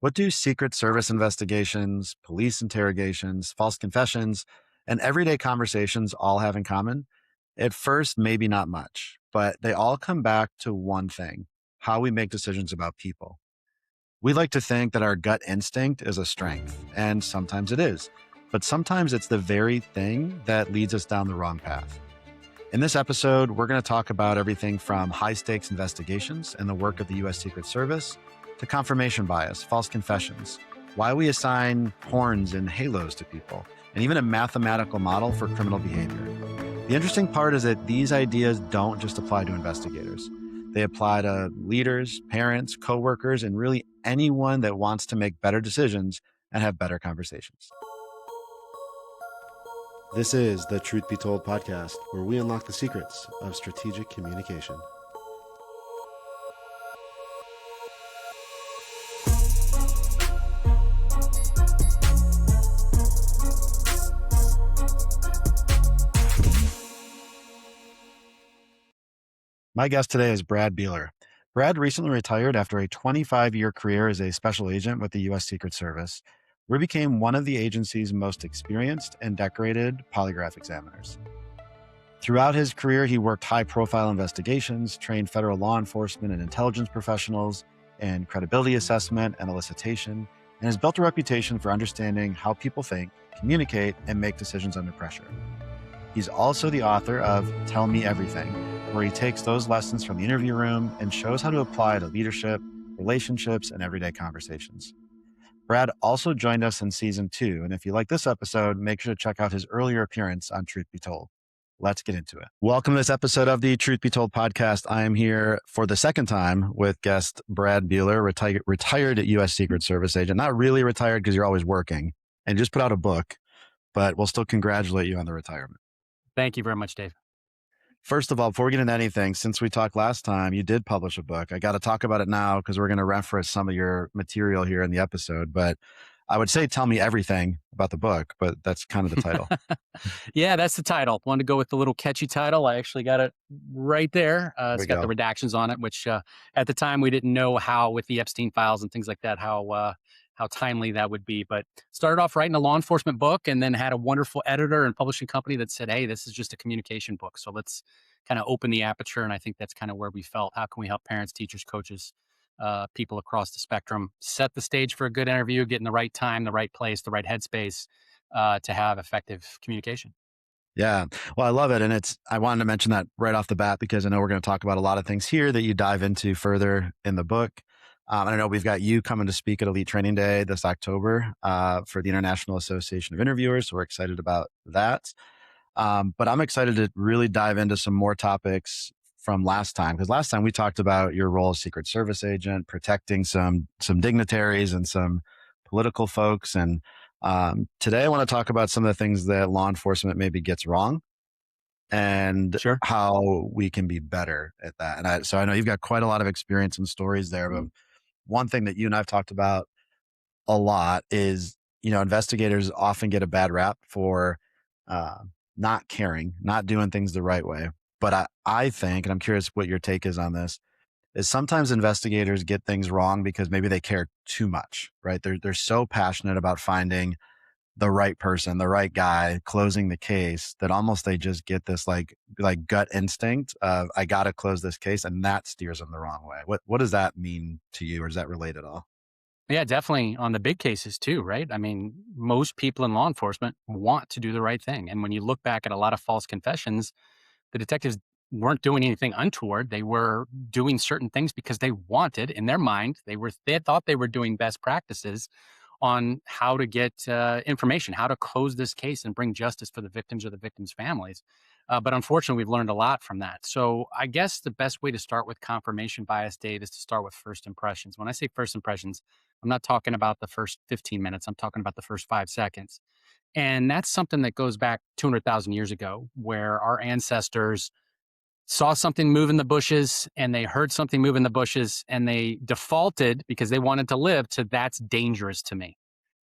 What do Secret Service investigations, police interrogations, false confessions, and everyday conversations all have in common? At first, maybe not much, but they all come back to one thing: how we make decisions about people. We like to think that our gut instinct is a strength, and sometimes it is, but sometimes it's the very thing that leads us down the wrong path. In this episode, we're going to talk about everything from high stakes investigations and the work of the US Secret Service to confirmation bias, false confessions, why we assign horns and halos to people, and even a mathematical model for criminal behavior. The interesting part is that these ideas don't just apply to investigators. They apply to leaders, parents, coworkers, and really anyone that wants to make better decisions and have better conversations. This is the Truth Be Told podcast, where we unlock the secrets of strategic communication. My guest today is Brad Beeler. Brad recently retired after a 25-year career as a special agent with the U.S. Secret Service, where he became one of the agency's most experienced and decorated polygraph examiners. Throughout his career, he worked high-profile investigations, trained federal law enforcement and intelligence professionals in credibility assessment and elicitation, and has built a reputation for understanding how people think, communicate, and make decisions under pressure. He's also the author of Tell Me Everything, where he takes those lessons from the interview room and shows how to apply to leadership, relationships, and everyday conversations. Brad also joined us in season 2, and if you like this episode, make sure to check out his earlier appearance on Truth Be Told. Let's get into it. Welcome to this episode of the Truth Be Told podcast. I am here for the second time with guest Brad Beeler, retired U.S. Secret Service agent. Not really retired because you're always working, and just put out a book, but we'll still congratulate you on the retirement. Thank you very much, Dave. First of all, before we get into anything, since we talked last time, you did publish a book. I got to talk about it now because we're going to reference some of your material here in the episode. But I would say tell me everything about the book, but that's kind of the title. Yeah, that's the title. Wanted to go with the little catchy title. I actually got it right there. It's got the redactions on it, which at the time we didn't know how, with the Epstein files and things like that, how timely that would be. But started off writing a law enforcement book and then had a wonderful editor and publishing company that said, hey, this is just a communication book. So let's kind of open the aperture. And I think that's kind of where we felt, how can we help parents, teachers, coaches, people across the spectrum set the stage for a good interview, get in the right time, the right place, the right headspace to have effective communication. Yeah. Well, I love it. And I wanted to mention that right off the bat because I know we're going to talk about a lot of things here that you dive into further in the book. I know we've got you coming to speak at Elite Training Day this October for the International Association of Interviewers. So we're excited about that. But I'm excited to really dive into some more topics from last time, because last time we talked about your role as Secret Service agent, protecting some dignitaries and some political folks. And today I want to talk about some of the things that law enforcement maybe gets wrong and how we can be better at that. And so I know you've got quite a lot of experience and stories there, but one thing that you and I've talked about a lot is, investigators often get a bad rap for not caring, not doing things the right way. But I think, and I'm curious what your take is on this, is sometimes investigators get things wrong because maybe they care too much, right? They're so passionate about finding the right person, the right guy, closing the case, that almost they just get this like gut instinct of, I got to close this case, and that steers them the wrong way. What does that mean to you, or does that relate at all? Yeah, definitely on the big cases too, right? I mean, most people in law enforcement want to do the right thing. And when you look back at a lot of false confessions, the detectives weren't doing anything untoward. They were doing certain things because they wanted, in their mind, they thought they were doing best practices on how to get information, how to close this case and bring justice for the victims or the victims' families. But unfortunately, we've learned a lot from that. So I guess the best way to start with confirmation bias, Dave, is to start with first impressions. When I say first impressions, I'm not talking about the first 15 minutes. I'm talking about the first 5 seconds. And that's something that goes back 200,000 years ago, where our ancestors saw something move in the bushes and they heard something move in the bushes and they defaulted, because they wanted to live, to that's dangerous to me.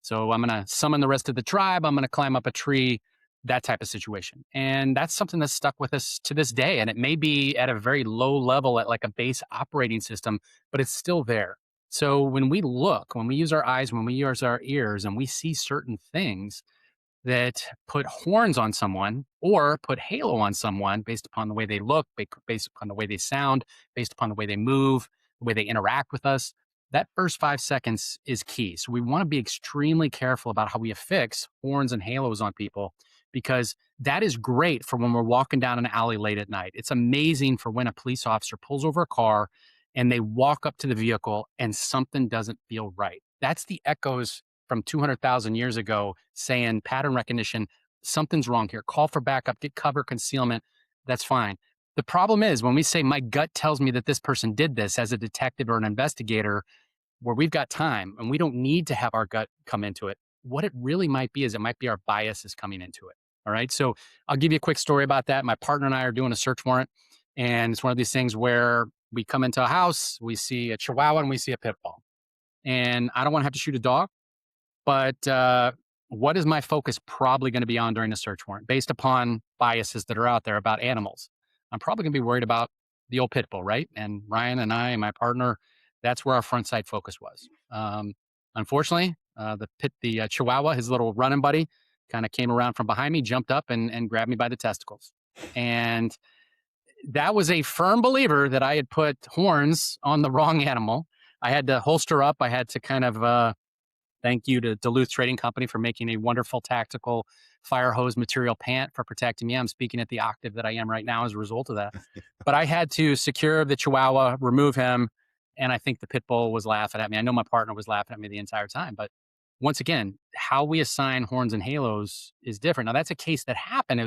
So I'm going to summon the rest of the tribe. I'm going to climb up a tree, that type of situation. And that's something that's stuck with us to this day. And it may be at a very low level, at like a base operating system, but it's still there. So when we look, when we use our eyes, when we use our ears, and we see certain things that put horns on someone or put halo on someone based upon the way they look, based upon the way they sound, based upon the way they move, the way they interact with us, that first 5 seconds is key. So we want to be extremely careful about how we affix horns and halos on people, because that is great for when we're walking down an alley late at night. It's amazing for when a police officer pulls over a car and they walk up to the vehicle and something doesn't feel right. That's the echoes from 200,000 years ago saying pattern recognition, something's wrong here. Call for backup, get cover, concealment. That's fine. The problem is when we say my gut tells me that this person did this as a detective or an investigator, where we've got time and we don't need to have our gut come into it. What it really might be is it might be our biases coming into it. All right. So I'll give you a quick story about that. My partner and I are doing a search warrant, and it's one of these things where we come into a house, we see a chihuahua and we see a pit bull. And I don't want to have to shoot a dog. But what is my focus probably going to be on during the search warrant based upon biases that are out there about animals? I'm probably going to be worried about the old pit bull, right? And Ryan and I and my partner, that's where our front sight focus was. Unfortunately, the Chihuahua, his little running buddy, kind of came around from behind me, jumped up and grabbed me by the testicles. And that was a firm believer that I had put horns on the wrong animal. I had to holster up. I had to kind of thank you to Duluth Trading Company for making a wonderful tactical fire hose material pant for protecting me. I'm speaking at the octave that I am right now as a result of that. But I had to secure the Chihuahua, remove him, and I think the pit bull was laughing at me. I know my partner was laughing at me the entire time. But once again, how we assign horns and halos is different. Now, that's a case that happened.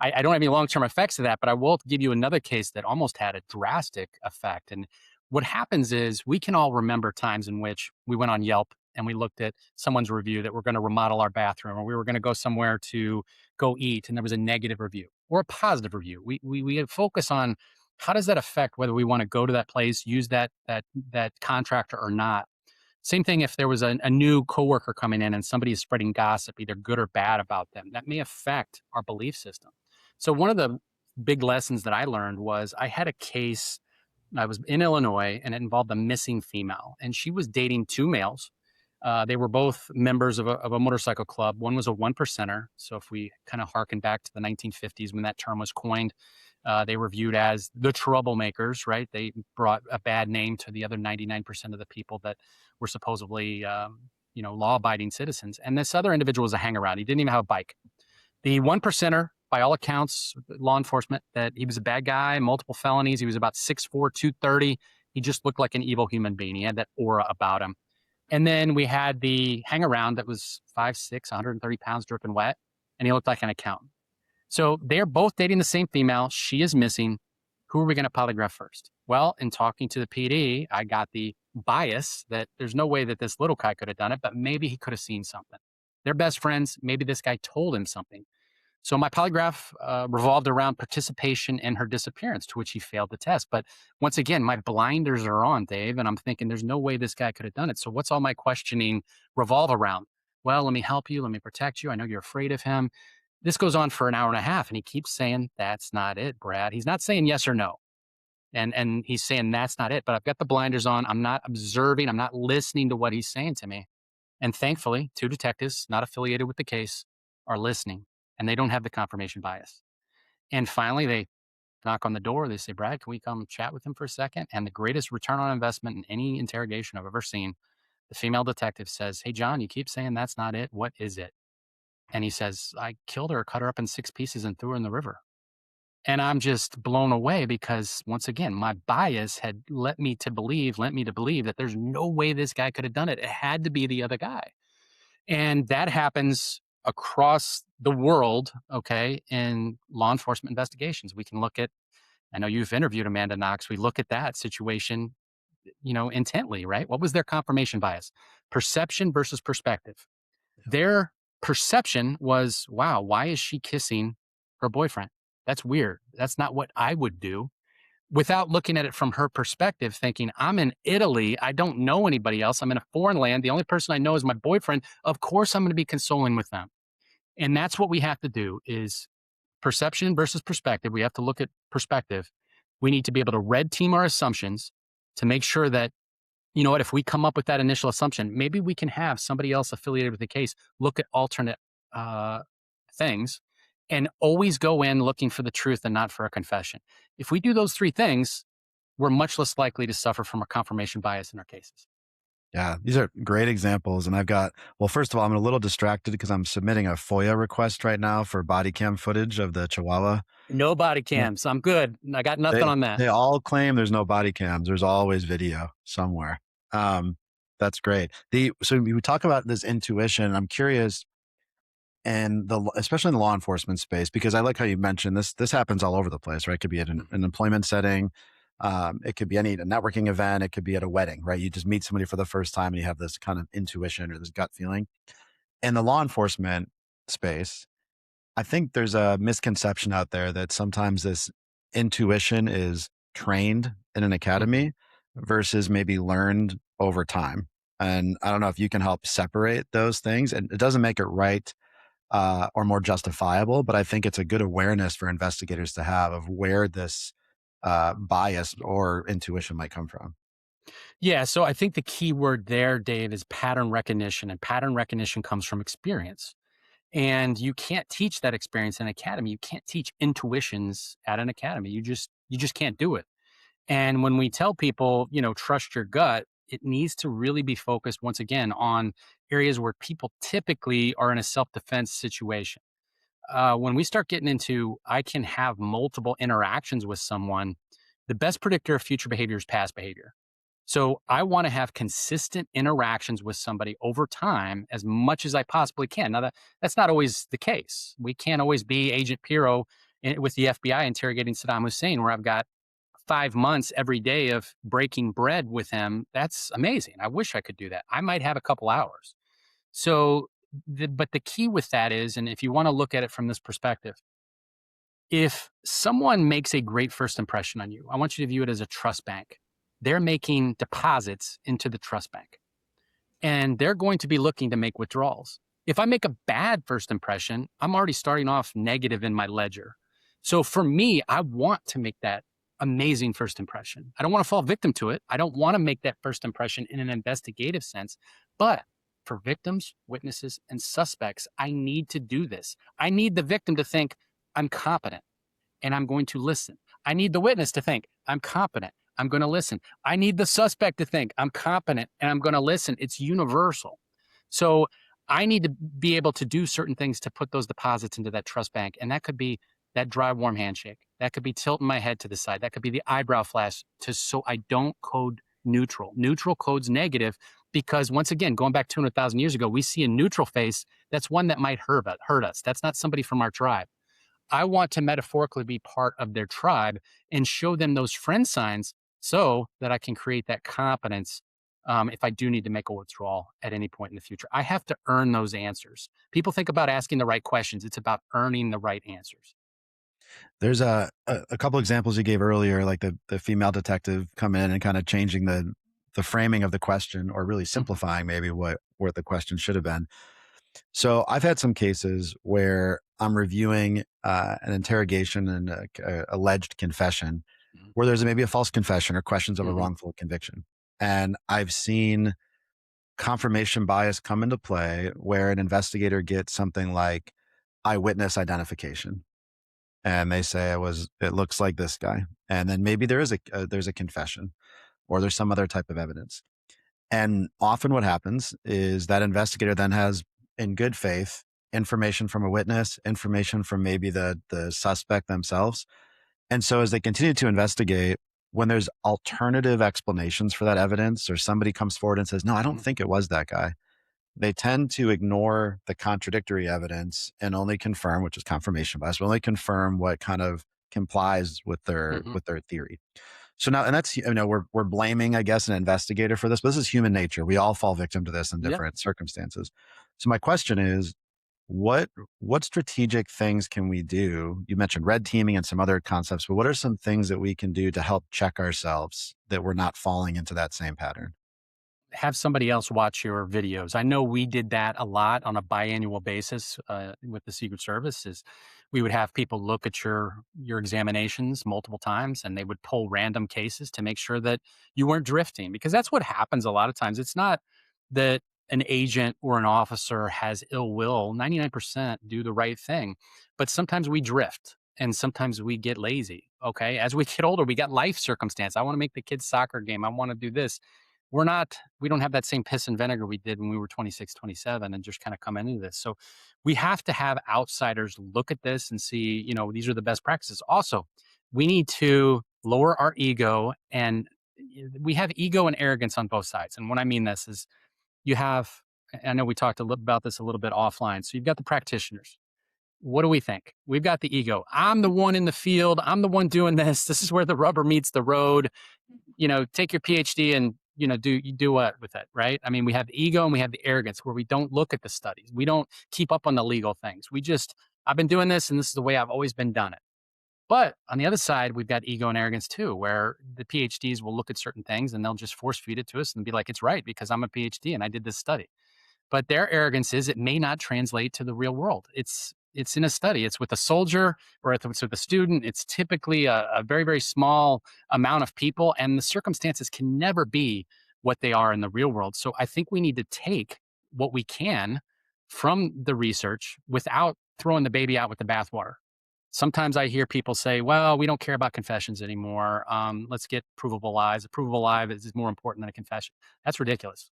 I don't have any long term effects of that, but I will give you another case that almost had a drastic effect. And what happens is we can all remember times in which we went on Yelp and we looked at someone's review that we're going to remodel our bathroom, or we were going to go somewhere to go eat and there was a negative review or a positive review. We focus on how does that affect whether we want to go to that place, use that contractor or not. Same thing if there was a new coworker coming in and somebody is spreading gossip, either good or bad about them. That may affect our belief system. So one of the big lessons that I learned was I had a case. I was in Illinois and it involved a missing female, and she was dating two males. They were both members of a motorcycle club. One was a one percenter. So if we kind of harken back to the 1950s when that term was coined, they were viewed as the troublemakers, right? They brought a bad name to the other 99% of the people that were supposedly, law-abiding citizens. And this other individual was a hangaround. He didn't even have a bike. The one percenter, by all accounts, law enforcement, that he was a bad guy, multiple felonies. He was about 6'4", 230. He just looked like an evil human being. He had that aura about him. And then we had the hangaround that was 5'6", 130 pounds, dripping wet, and he looked like an accountant. So they're both dating the same female. She is missing. Who are we going to polygraph first? Well, in talking to the PD, I got the bias that there's no way that this little guy could have done it, but maybe he could have seen something. They're best friends. Maybe this guy told him something. So my polygraph revolved around participation in her disappearance, to which he failed the test. But once again, my blinders are on, Dave, and I'm thinking there's no way this guy could have done it. So what's all my questioning revolve around? Well, let me help you. Let me protect you. I know you're afraid of him. This goes on for an hour and a half, and he keeps saying, that's not it, Brad. He's not saying yes or no. And he's saying, that's not it. But I've got the blinders on. I'm not observing. I'm not listening to what he's saying to me. And thankfully, two detectives not affiliated with the case are listening, and they don't have the confirmation bias. And finally, they knock on the door. They say, Brad, can we come chat with him for a second? And the greatest return on investment in any interrogation I've ever seen, the female detective says, hey, John, you keep saying that's not it. What is it? And he says, I killed her, cut her up in 6 pieces and threw her in the river. And I'm just blown away because once again, my bias had lent me to believe that there's no way this guy could have done it. It had to be the other guy. And that happens across the world, okay, in law enforcement investigations. We can look at, I know you've interviewed Amanda Knox. We look at that situation, intently, right? What was their confirmation bias? Perception versus perspective. Their perception was, wow, why is she kissing her boyfriend? That's weird. That's not what I would do. Without looking at it from her perspective, thinking, I'm in Italy. I don't know anybody else. I'm in a foreign land. The only person I know is my boyfriend. Of course, I'm going to be consoling with them. And that's what we have to do is perception versus perspective. We have to look at perspective. We need to be able to red team our assumptions to make sure that You know what? If we come up with that initial assumption, maybe we can have somebody else affiliated with the case look at alternate uh, things and always go in looking for the truth and not for a confession. If we do those three things, we're much less likely to suffer from a confirmation bias in our cases. Yeah, these are great examples. And I've got, well, first of all, I'm a little distracted because I'm submitting a FOIA request right now for body cam footage of the Chihuahua. No body Yeah. cams. I'm good. I got nothing They, on that. they all claim there's no body cams. There's always video somewhere. Um, that's great. So we talk about this intuition. I'm curious, and especially in the law enforcement space, because I like how you mentioned this happens all over the place, right? It could be at Mhm. an employment setting. It could be a networking event. It could be at a wedding, right? You just meet somebody for the first time and you have this kind of intuition or this gut feeling. In the law enforcement space, I think there's a misconception out there that sometimes this intuition is trained in an Mhm. academy versus maybe learned over time. And I don't know if you can help separate those things. And it doesn't make it right or more justifiable, but I think it's a good awareness for investigators to have of where this bias or intuition might come from. Yeah. So I think the key word there, Dave, is pattern recognition. And pattern recognition comes from experience. And you can't teach that experience in an academy. You can't teach intuitions at an academy. You just can't do it. And when we tell people, trust your gut, it needs to really be focused once again on areas where people typically are in a self-defense situation. When we start getting into, I can have multiple interactions with someone, the best predictor of future behavior is past behavior. So I want to have consistent interactions with somebody over time as much as I possibly can. Now that's not always the case. We can't always be Agent Pirro with the FBI interrogating Saddam Hussein, where I've got 5 months every day of breaking bread with him. That's amazing. I wish I could do that. I might have a couple hours. So, but the key with that is, and if you want to look at it from this perspective, if someone makes a great first impression on you, I want you to view it as a trust bank. They're making deposits into the trust bank and they're going to be looking to make withdrawals. If I make a bad first impression, I'm already starting off negative in my ledger. So for me, I want to make that amazing first impression. I don't want to fall victim to it. I don't want to make that first impression in an investigative sense. But for victims, witnesses, and suspects, I need to do this. I need the victim to think I'm competent and I'm going to listen. I need the witness to think I'm competent. I'm going to listen. I need the suspect to think I'm competent and I'm going to listen. It's universal. So I need to be able to do certain things to put those deposits into that trust bank. And that could be that dry, warm handshake. That could be tilting my head to the side. That could be the eyebrow flash so I don't code neutral. Neutral codes negative because once again, going back 200,000 years ago, we see a neutral face. That's one that might hurt us. That's not somebody from our tribe. I want to metaphorically be part of their tribe and show them those friend signs so that I can create that confidence if I do need to make a withdrawal at any point in the future. I have to earn those answers. People think about asking the right questions. It's about earning the right answers. There's a couple examples you gave earlier, like the female detective come in and kind of changing the framing of the question, or really Mhm, simplifying maybe what the question should have been. So I've had some cases where I'm reviewing an interrogation and a alleged confession, mhm, where there's maybe a false confession or questions of a mhm, wrongful conviction, and I've seen confirmation bias come into play where an investigator gets something like eyewitness identification and they say it looks like this guy, and then maybe there's a confession or there's some other type of evidence. And often what happens is that investigator then has, in good faith, information from a witness, information from maybe the suspect themselves. And so as they continue to investigate, when there's alternative explanations for that evidence, or somebody comes forward and says, no, I don't mhm, think it was that guy, they tend to ignore the contradictory evidence and only confirm, which is confirmation bias, but only confirm what kind of complies mhm. with their theory. So now, and that's, we're blaming, I guess, an investigator for this, but this is human nature. We all fall victim to this in Yeah. different circumstances. So my question is, what what strategic things can we do? You mentioned red teaming and some other concepts, but what are some things that we can do to help check ourselves that we're not falling into that same pattern? Have somebody else watch your videos. I know we did that a lot on a biannual basis with the Secret Service. Is We would have people look at your examinations multiple times, and they would pull random cases to make sure that you weren't drifting, because that's what happens a lot of times. It's not that an agent or an officer has ill will. 99% do the right thing, but sometimes we drift and sometimes we get lazy. Okay. As we get older, we got life circumstance. I want to make the kids' soccer game. I want to do this. We don't have that same piss and vinegar we did when we were 26, 27, and just kind of come into this. So we have to have outsiders look at this and see, these are the best practices. Also, we need to lower our ego, and we have ego and arrogance on both sides. And what I mean this is, you have, I know we talked about this a little bit offline. So you've got the practitioners. What do we think? We've got the ego. I'm the one in the field. I'm the one doing this. This is where the rubber meets the road. Take your PhD and, you do what with it, right? I mean, we have the ego and we have the arrogance where we don't look at the studies. We don't keep up on the legal things. I've been doing this and this is the way I've always been done it. But on the other side, we've got ego and arrogance too, where the PhDs will look at certain things and they'll just force feed it to us and be like, it's right because I'm a PhD and I did this study. But their arrogance is it may not translate to the real world. It's in a study. It's with a soldier or it's with a student. It's typically a very, very small amount of people, and the circumstances can never be what they are in the real world. So I think we need to take what we can from the research without throwing the baby out with the bathwater. Sometimes I hear people say, well, we don't care about confessions anymore. Let's get provable lies. A provable lie is more important than a confession. That's ridiculous.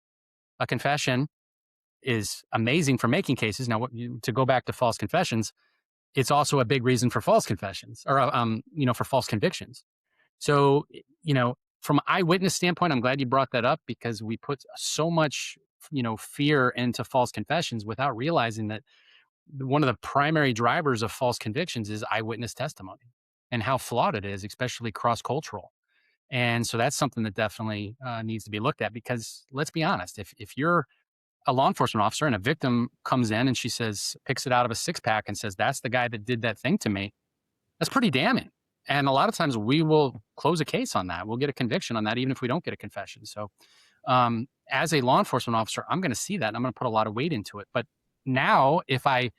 A confession is amazing for making cases. Now, to go back to false confessions, it's also a big reason for false confessions or, for false convictions. So, from an eyewitness standpoint, I'm glad you brought that up because we put so much, fear into false confessions without realizing that one of the primary drivers of false convictions is eyewitness testimony and how flawed it is, especially cross-cultural. And so that's something that definitely needs to be looked at because let's be honest, if you're a law enforcement officer and a victim comes in and she picks it out of a six pack and says, that's the guy that did that thing to me, that's pretty damning. And a lot of times we will close a case on that. We'll get a conviction on that, even if we don't get a confession. So as a law enforcement officer, I'm going to see that and I'm going to put a lot of weight into it. But now if I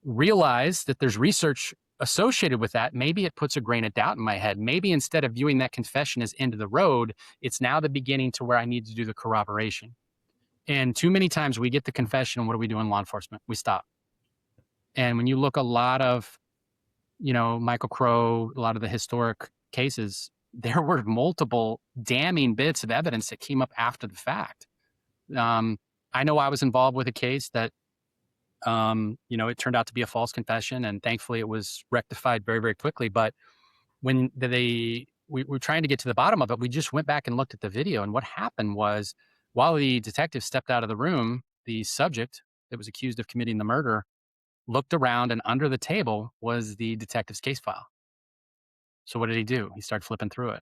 realize that there's research associated with that, maybe it puts a grain of doubt in my head. Maybe instead of viewing that confession as end of the road, it's now the beginning to where I need to do the corroboration. And too many times we get the confession, what do we do in law enforcement? We stop. And when you look a lot of, Michael Crow, a lot of the historic cases, there were multiple damning bits of evidence that came up after the fact. I know I was involved with a case that, it turned out to be a false confession, and thankfully it was rectified very, very quickly. But when we were trying to get to the bottom of it, we just went back and looked at the video. And what happened was, while the detective stepped out of the room, the subject that was accused of committing the murder looked around, and under the table was the detective's case file. So what did he do? He started flipping through it.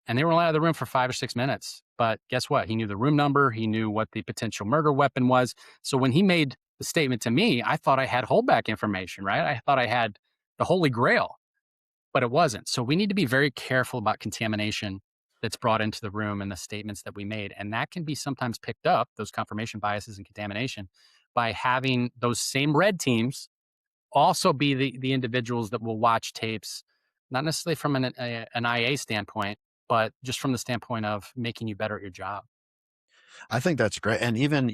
And they were only out of the room for 5 or 6 minutes. But guess what? He knew the room number. He knew what the potential murder weapon was. So when he made the statement to me, I thought I had holdback information, right? I thought I had the Holy Grail, but it wasn't. So we need to be very careful about contamination that's brought into the room and the statements that we made. And that can be sometimes picked up, those confirmation biases and contamination, by having those same red teams also be the individuals that will watch tapes, not necessarily from an IA standpoint, but just from the standpoint of making you better at your job. I think that's great. And even,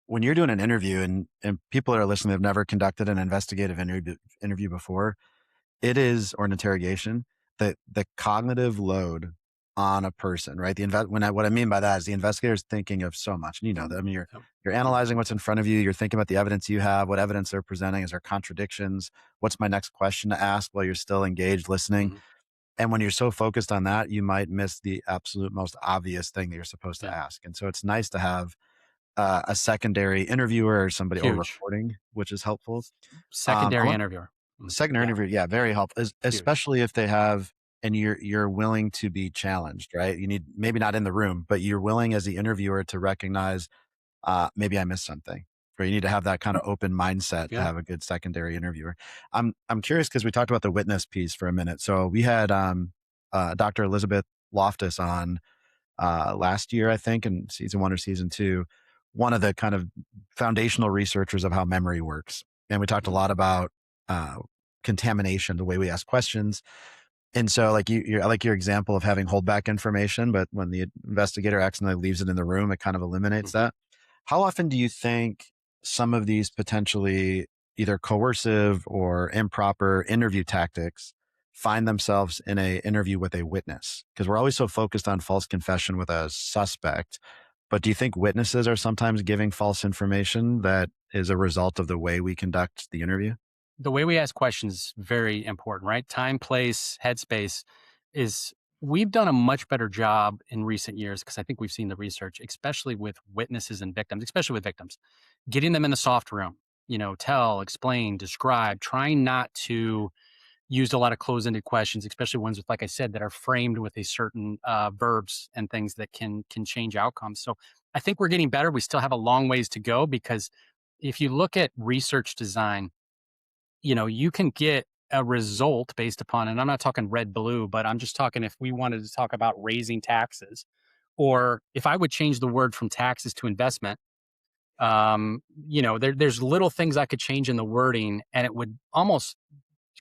when you're doing an interview and people that are listening, they've never conducted an investigative interview before, it is, or an interrogation, the cognitive load on a person, right? What I mean by that is the investigator's thinking of so much. That. I mean, you're analyzing what's in front of you. You're thinking about the evidence you have, what evidence they're presenting. Is there contradictions? What's my next question to ask while you're still engaged listening? Mm-hmm. And when you're so focused on that, you might miss the absolute most obvious thing that you're supposed to ask. And so it's nice to have a secondary interviewer or somebody or Huge. recording, which is helpful. Secondary interviewer. Secondary interview, yeah, very helpful, especially if they have, and you're willing to be challenged, right? You need, maybe not in the room, but you're willing as the interviewer to recognize, maybe I missed something. Or you need to have that kind of open mindset to have a good secondary interviewer. I'm curious because we talked about the witness piece for a minute. So we had Dr. Elizabeth Loftus on last year, I think, in season 1 or season 2, one of the kind of foundational researchers of how memory works. And we talked a lot about contamination, the way we ask questions. And so like I like your example of having holdback information, but when the investigator accidentally leaves it in the room, it kind of eliminates Mhm. that. How often do you think some of these potentially either coercive or improper interview tactics find themselves in a interview with a witness? Because we're always so focused on false confession with a suspect. But do you think witnesses are sometimes giving false information that is a result of the way we conduct the interview? The way we ask questions is very important, right? Time, place, headspace is we've done a much better job in recent years because I think we've seen the research, especially with witnesses and victims, especially with victims, getting them in the soft room, tell, explain, describe, trying not to use a lot of close-ended questions, especially ones with, like I said, that are framed with a certain verbs and things that can change outcomes. So I think we're getting better. We still have a long ways to go because if you look at research design, you can get a result based upon, and I'm not talking red, blue, but I'm just talking if we wanted to talk about raising taxes, or if I would change the word from taxes to investment, there's little things I could change in the wording and it would almost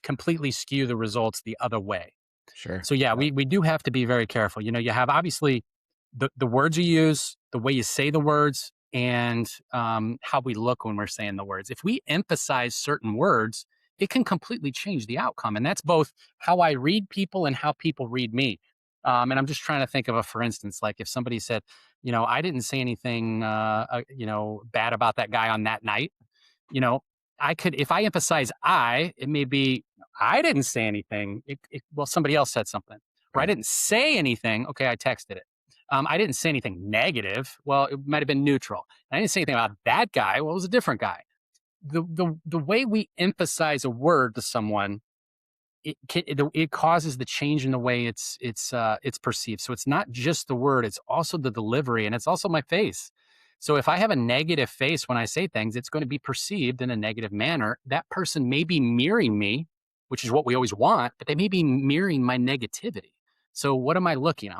completely skew the results the other way. Sure. So yeah, Yeah. we do have to be very careful. You have obviously the words you use, the way you say the words, and how we look when we're saying the words. If we emphasize certain words, it can completely change the outcome, and that's both how I read people and how people read me. And I'm just trying to think of a for instance, like if somebody said, I didn't say anything, bad about that guy on that night. You know, I could, if I emphasize it may be, I didn't say anything. Well, somebody else said something. Or I Right. didn't say anything. Okay, I texted it. I didn't say anything negative. Well, it might have been neutral. I didn't say anything about that guy. Well, it was a different guy. The way we emphasize a word to someone, it causes the change in the way it's perceived. So it's not just the word; it's also the delivery, and it's also my face. So if I have a negative face when I say things, it's going to be perceived in a negative manner. That person may be mirroring me, which is what we always want, but they may be mirroring my negativity. So what am I looking?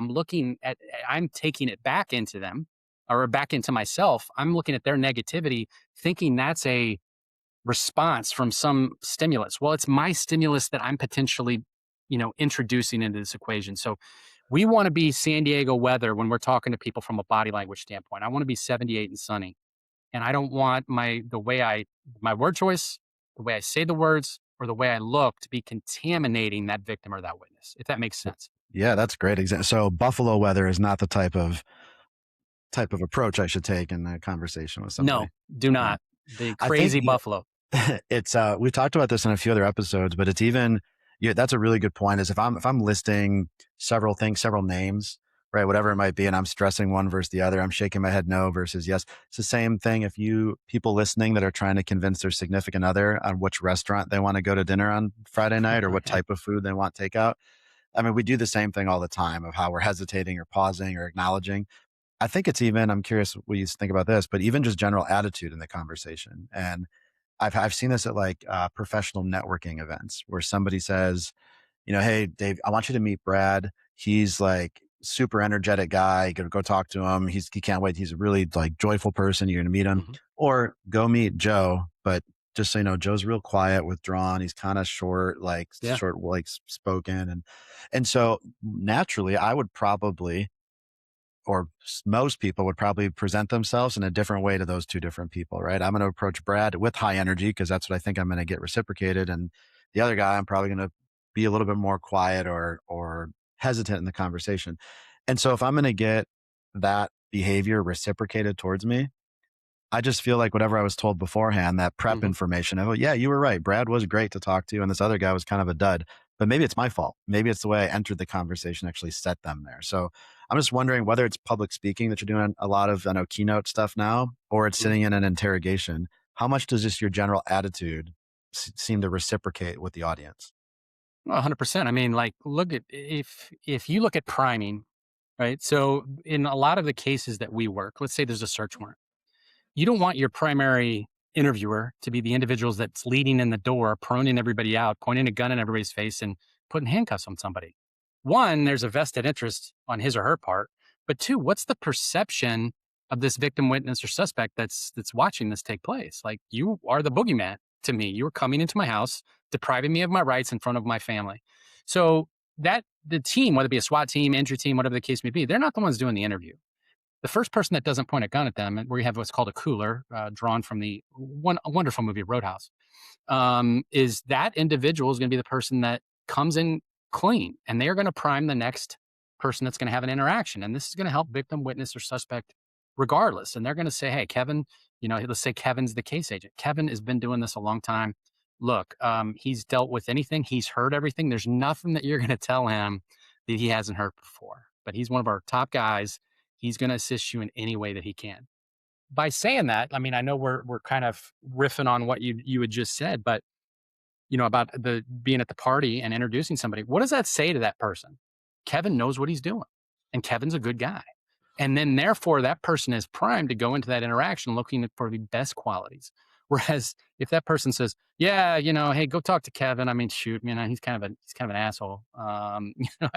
I'm taking it back into them or back into myself. I'm looking at their negativity, thinking that's a response from some stimulus. Well, it's my stimulus that I'm potentially, introducing into this equation. So we want to be San Diego weather when we're talking to people from a body language standpoint. I want to be 78 and sunny. And I don't want my word choice, the way I say the words, or the way I look to be contaminating that victim or that witness, if that makes sense. Yeah, that's a great example. So buffalo weather is not the type of approach I should take in a conversation with somebody. No, do Yeah. not. The I think crazy buffalo. it's we've talked about this in a few other episodes, but it's even yeah, that's a really good point. Is if I'm listing several things, several names, right, whatever it might be, and I'm stressing one versus the other, I'm shaking my head no versus yes. It's the same thing if you people listening that are trying to convince their significant other on which restaurant they want to go to dinner on Friday night or what Right. type of food they want takeout. I mean, we do the same thing all the time of how we're hesitating or pausing or acknowledging. I think it's even, I'm curious what you think about this, but even just general attitude in the conversation. And I've seen this at like professional networking events where somebody says, hey, Dave, I want you to meet Brad. He's like super energetic guy. Go talk to him. He can't wait. He's a really like joyful person. You're gonna meet him, Mhm. or go meet Joe. But just so you know, Joe's real quiet, withdrawn. He's kind of Yeah. short, like spoken, and so naturally, I would probably most people would probably present themselves in a different way to those two different people, right? I'm going to approach Brad with high energy because that's what I think I'm going to get reciprocated, and the other guy, I'm probably going to be a little bit more quiet or hesitant in the conversation. And so, if I'm going to get that behavior reciprocated towards me, I just feel like whatever I was told beforehand, that prep Mhm. information of, yeah, you were right. Brad was great to talk to, and this other guy was kind of a dud. But maybe it's my fault. Maybe it's the way I entered the conversation actually set them there. So I'm just wondering whether it's public speaking that you're doing a lot of, I know, keynote stuff now, or it's Mhm. sitting in an interrogation. How much does just your general attitude seem to reciprocate with the audience? 100%. I mean, like, look at if you look at priming, right? So in a lot of the cases that we work, let's say there's a search warrant. You don't want your primary interviewer to be the individuals that's leading in the door, proning everybody out, pointing a gun in everybody's face, and putting handcuffs on somebody. One, there's a vested interest on his or her part, but two, what's the perception of this victim, witness, or suspect that's watching this take place? Like you are the boogeyman to me. You were coming into my house. depriving me of my rights in front of my family. So that the team, whether it be a SWAT team, injury team, whatever the case may be, they're not the ones doing the interview. The first person that doesn't point a gun at them, and where you have what's called a cooler, drawn from the a wonderful movie Roadhouse, is that individual is going to be the person that comes in clean, and they are going to prime the next person that's going to have an interaction, and this is going to help victim, witness, or suspect regardless. And they're going to say, "Hey, Kevin, let's say Kevin's the case agent. Kevin has been doing this a long time. Look, he's dealt with anything. He's heard everything. There's nothing that you're going to tell him that he hasn't heard before. But he's one of our top guys. He's going to assist you in any way that he can." By saying that, I mean, I know we're kind of riffing on what you had just said, but about the being at the party and introducing somebody. What does that say to that person? Kevin knows what he's doing, and Kevin's a good guy. And then therefore that person is primed to go into that interaction looking for the best qualities. Whereas if that person says, "Yeah, hey, go talk to Kevin. I mean, shoot, he's kind of an asshole." I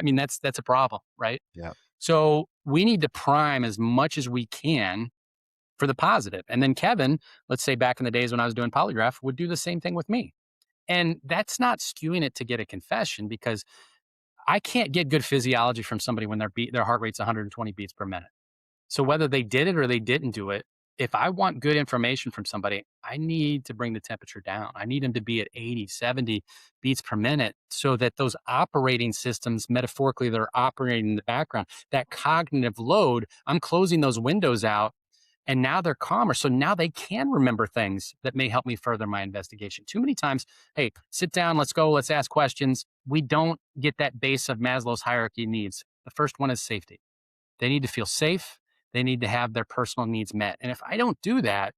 mean, that's a problem, right? Yeah. So we need to prime as much as we can for the positive. And then Kevin, let's say back in the days when I was doing polygraph, would do the same thing with me. And that's not skewing it to get a confession, because I can't get good physiology from somebody when their heart rate's 120 beats per minute. So whether they did it or they didn't do it, if I want good information from somebody, I need to bring the temperature down. I need them to be at 80, 70 beats per minute, so that those operating systems, metaphorically, they're operating in the background. That cognitive load, I'm closing those windows out, and now they're calmer. So now they can remember things that may help me further my investigation. Too many times, hey, sit down, let's go, let's ask questions. We don't get that base of Maslow's hierarchy needs. The first one is safety. They need to feel safe. They need to have their personal needs met. And if I don't do that,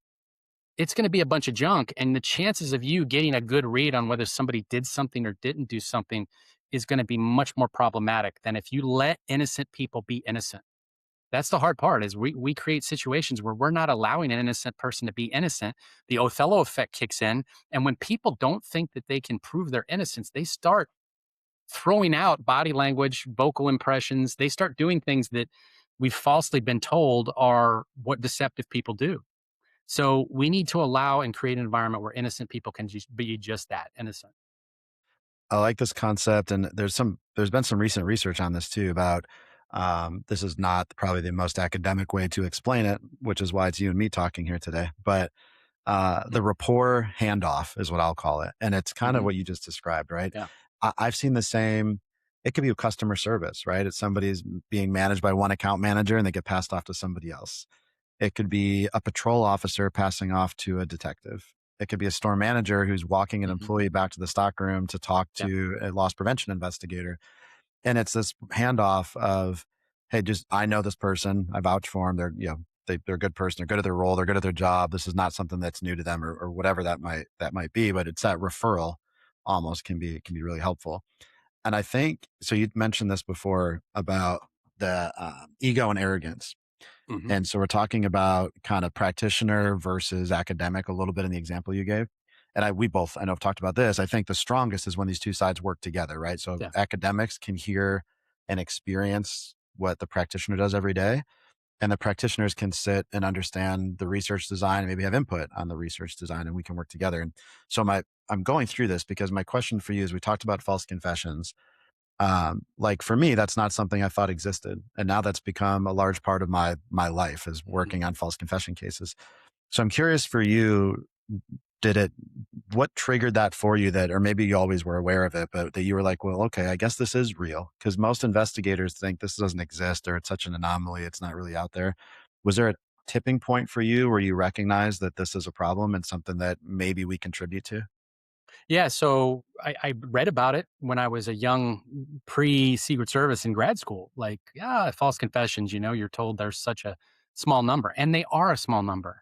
it's going to be a bunch of junk. And the chances of you getting a good read on whether somebody did something or didn't do something is going to be much more problematic than if you let innocent people be innocent. That's the hard part, is we create situations where we're not allowing an innocent person to be innocent. The Othello effect kicks in. And when people don't think that they can prove their innocence, they start throwing out body language, vocal impressions. They start doing things that we've falsely been told are what deceptive people do. So we need to allow and create an environment where innocent people can just be just that, innocent. I like this concept, and there's been some recent research on this too about this is not probably the most academic way to explain it, which is why it's you and me talking here today. But the rapport handoff is what I'll call it, and it's kind of Hmm. what you just described, right? Yeah. I've seen the same. It could be with customer service, right? It's somebody's being managed by one account manager and they get passed off to somebody else. It could be a patrol officer passing off to a detective. It could be a store manager who's walking an Hmm. employee back to the stock room to talk Yeah. to a loss prevention investigator. And it's this handoff of, hey, just I know this person, I vouch for them. They're a good person. They're good at their role. They're good at their job. This is not something that's new to them, or whatever that might be. But it's that referral almost can be really helpful. And I think so. You mentioned this before about the ego and arrogance. Hmm. And so we're talking about kind of practitioner versus academic a little bit in the example you gave. And we both, I know, have talked about this. I think the strongest is when these two sides work together, right? So Yeah. academics can hear and experience what the practitioner does every day. And the practitioners can sit and understand the research design and maybe have input on the research design, and we can work together. And so I'm going through this because my question for you is, we talked about false confessions. Like for me, that's not something I thought existed, and now that's become a large part of my life, is Hmm. working on false confession cases. So I'm curious for you, did it what triggered that for you, that, or maybe you always were aware of it, but that you were like, well, okay, I guess this is real, because most investigators think this doesn't exist, or it's such an anomaly, it's not really out there. Was there a tipping point for you where you recognized that this is a problem and something that maybe we contribute to? Yeah. So I read about it when I was a young pre Secret Service in grad school. Like, yeah, false confessions, you're told there's such a small number, and they are a small number.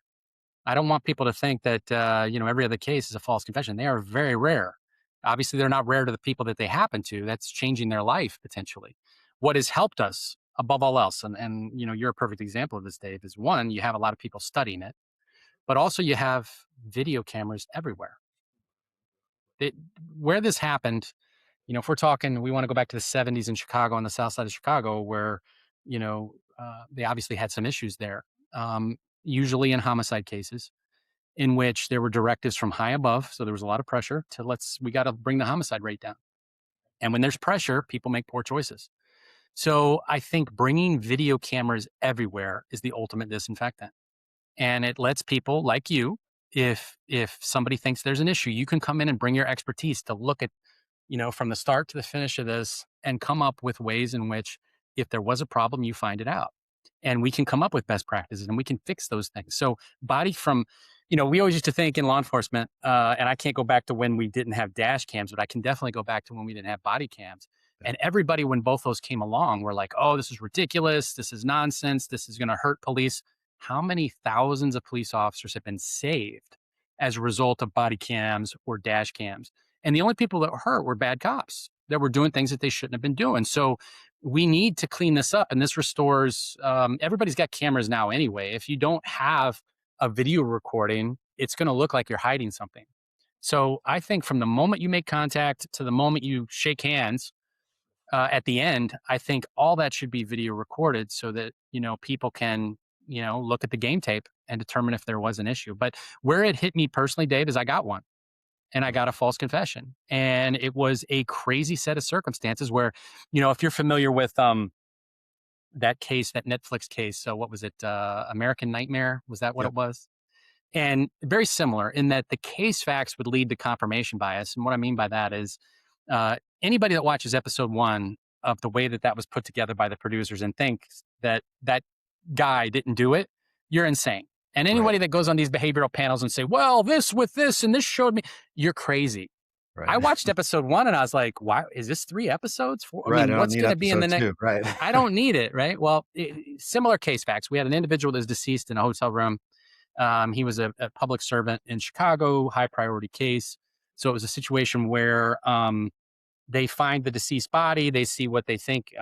I don't want people to think that, every other case is a false confession. They are very rare. Obviously, they're not rare to the people that they happen to. That's changing their life potentially. What has helped us above all else, and you're a perfect example of this, Dave, is one, you have a lot of people studying it, but also you have video cameras everywhere. It, where this happened, if we're talking, we want to go back to the 70s in Chicago, on the south side of Chicago, where, they obviously had some issues there, usually in homicide cases. in which there were directives from high above. So there was a lot of pressure to we got to bring the homicide rate down. And when there's pressure, people make poor choices. So I think bringing video cameras everywhere is the ultimate disinfectant. And it lets people like you, if somebody thinks there's an issue, you can come in and bring your expertise to look at, from the start to the finish of this and come up with ways in which if there was a problem, you find it out. And we can come up with best practices and we can fix those things. So we always used to think in law enforcement, and I can't go back to when we didn't have dash cams, but I can definitely go back to when we didn't have body cams. Yeah. And everybody, when both those came along, were like, oh, this is ridiculous. This is nonsense. This is going to hurt police. How many thousands of police officers have been saved as a result of body cams or dash cams? And the only people that were hurt were bad cops that were doing things that they shouldn't have been doing. So we need to clean this up. And this restores, everybody's got cameras now anyway. If you don't have a video recording, it's going to look like you're hiding something. So I think from the moment you make contact to the moment you shake hands, at the end, I think all that should be video recorded so that, people can, look at the game tape and determine if there was an issue. But where it hit me personally, Dave, is I got one and I got a false confession. And it was a crazy set of circumstances where, if you're familiar with that case, that Netflix case, so what was it? American Nightmare? Was that what Yep. it was? And very similar in that the case facts would lead to confirmation bias. And what I mean by that is anybody that watches episode 1 of the way that was put together by the producers and thinks that that guy didn't do it, you're insane. And anybody that goes on these behavioral panels and say, well, this with this and this showed me, you're crazy. Right. I watched episode 1 and I was like, why is this 3 episodes? Right. What's going to be in the next? Right. I don't need it. Right. Well, similar case facts. We had an individual that was deceased in a hotel room. He was a public servant in Chicago, high priority case. So it was a situation where they find the deceased body. They see what they think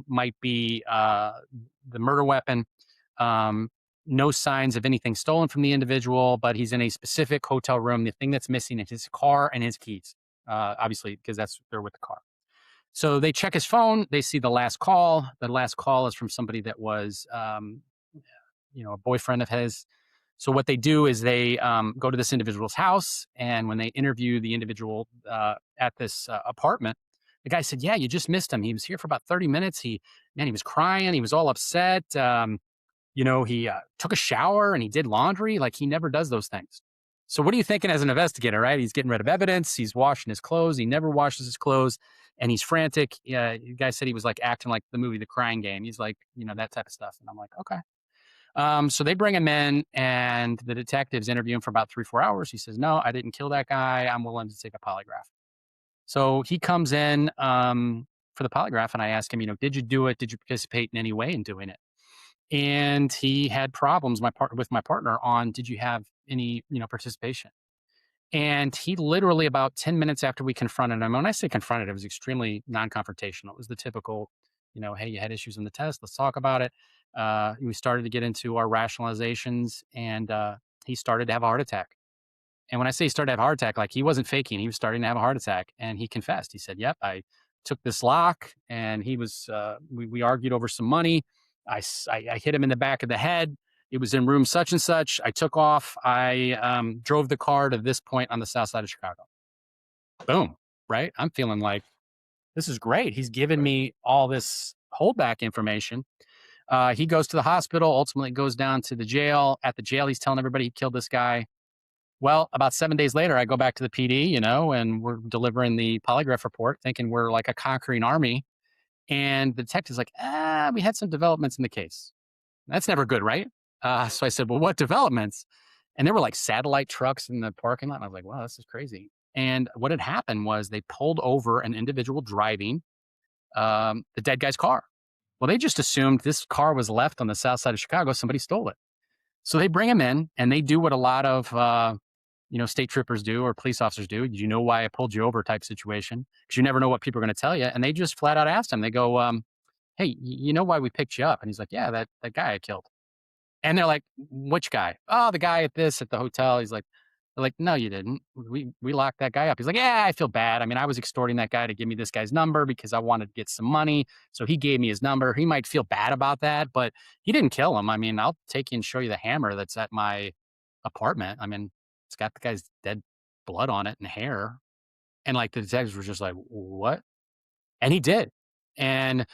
might be the murder weapon. No signs of anything stolen from the individual, but he's in a specific hotel room. The thing that's missing is his car and his keys, obviously, because they're with the car. So they check his phone. They see the last call. The last call is from somebody that was, a boyfriend of his. So what they do is they go to this individual's house, and when they interview the individual at this apartment, the guy said, "Yeah, you just missed him. He was here for about 30 minutes. He was crying. He was all upset. He took a shower and he did laundry. Like he never does those things." So what are you thinking as an investigator, right? He's getting rid of evidence. He's washing his clothes. He never washes his clothes, and he's frantic. The guy said he was like acting like the movie The Crying Game. He's like, that type of stuff. And I'm like, okay. So they bring him in, and the detectives interview him for about 3-4 hours. He says, "No, I didn't kill that guy. I'm willing to take a polygraph." So he comes in for the polygraph, and I ask him, did you do it? Did you participate in any way in doing it? And he had problems with my partner on, did you have any, participation? And he literally about 10 minutes after we confronted him, when I say confronted, it was extremely non-confrontational. It was the typical, hey, you had issues in the test. Let's talk about it. We started to get into our rationalizations, and he started to have a heart attack. And when I say he started to have a heart attack, like he wasn't faking, he was starting to have a heart attack. And he confessed. He said, "Yep, I took this lock," and he was, we argued over some money. I hit him in the back of the head. It was in room such and such. I took off. I drove the car to this point on the south side of Chicago. Boom. Right. I'm feeling like this is great. He's given me all this holdback information. He goes to the hospital, ultimately goes down to the jail. At the jail, he's telling everybody he killed this guy. Well, about 7 days later, I go back to the PD, and we're delivering the polygraph report, thinking we're like a conquering army. And the detective's like, we had some developments in the case. That's never good, right? So I said, well, what developments? And there were like satellite trucks in the parking lot. And I was like, wow, this is crazy. And what had happened was they pulled over an individual driving the dead guy's car. Well, they just assumed this car was left on the south side of Chicago. Somebody stole it. So they bring him in, and they do what a lot of state troopers do or police officers do. "Do you know why I pulled you over?" type situation, because you never know what people are going to tell you. And they just flat out asked him. They go, "Hey, you know why we picked you up?" And he's like, "Yeah, that guy I killed." And they're like, "Which guy?" "Oh, the guy at the hotel." He's like, they're like, "No, you didn't. We locked that guy up." He's like, "Yeah, I feel bad. I mean, I was extorting that guy to give me this guy's number because I wanted to get some money. So he gave me his number. He might feel bad about that, but he didn't kill him. I mean, I'll take you and show you the hammer that's at my apartment. I mean, It's got the guy's dead blood on it and hair." And, like, the detectives were just like, "What?" And he did. And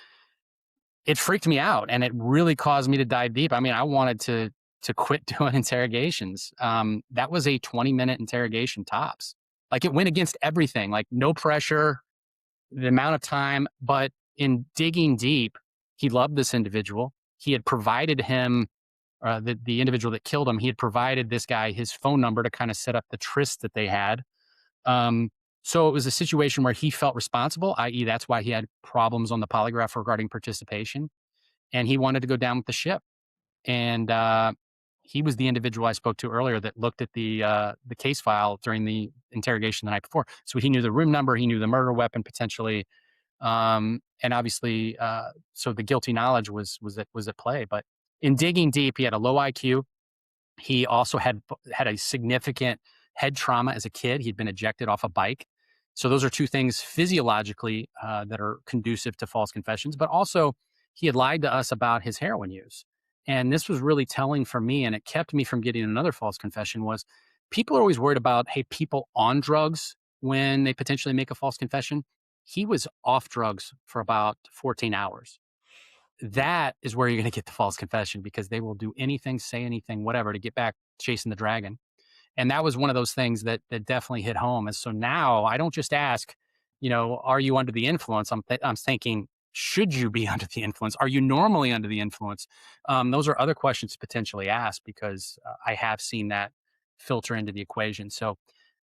it freaked me out, and it really caused me to dive deep. I mean, I wanted to quit doing interrogations. That was a 20-minute interrogation tops. Like, it went against everything, like, no pressure, the amount of time, but in digging deep, he loved this individual. He had provided him, the individual that killed him, he had provided this guy his phone number to kinda set up the tryst that they had. Um, so it was a situation where he felt responsible, i.e., that's why he had problems on the polygraph regarding participation, and he wanted to go down with the ship. And he was the individual I spoke to earlier that looked at the case file during the interrogation the night before. So he knew the room number, he knew the murder weapon potentially, and obviously, so the guilty knowledge was at play. But in digging deep, he had a low IQ. He also had a significant head trauma as a kid. He'd been ejected off a bike. So those are two things physiologically that are conducive to false confessions. But also, he had lied to us about his heroin use, and this was really telling for me. And it kept me from getting another false confession. Was people are always worried about, hey, people on drugs when they potentially make a false confession. He was off drugs for about 14 hours. That is where you're going to get the false confession, because they will do anything, say anything, whatever to get back chasing the dragon. And that was one of those things that definitely hit home. And so now I don't just ask, are you under the influence? I'm thinking, should you be under the influence? Are you normally under the influence? Those are other questions to potentially ask, because I have seen that filter into the equation. So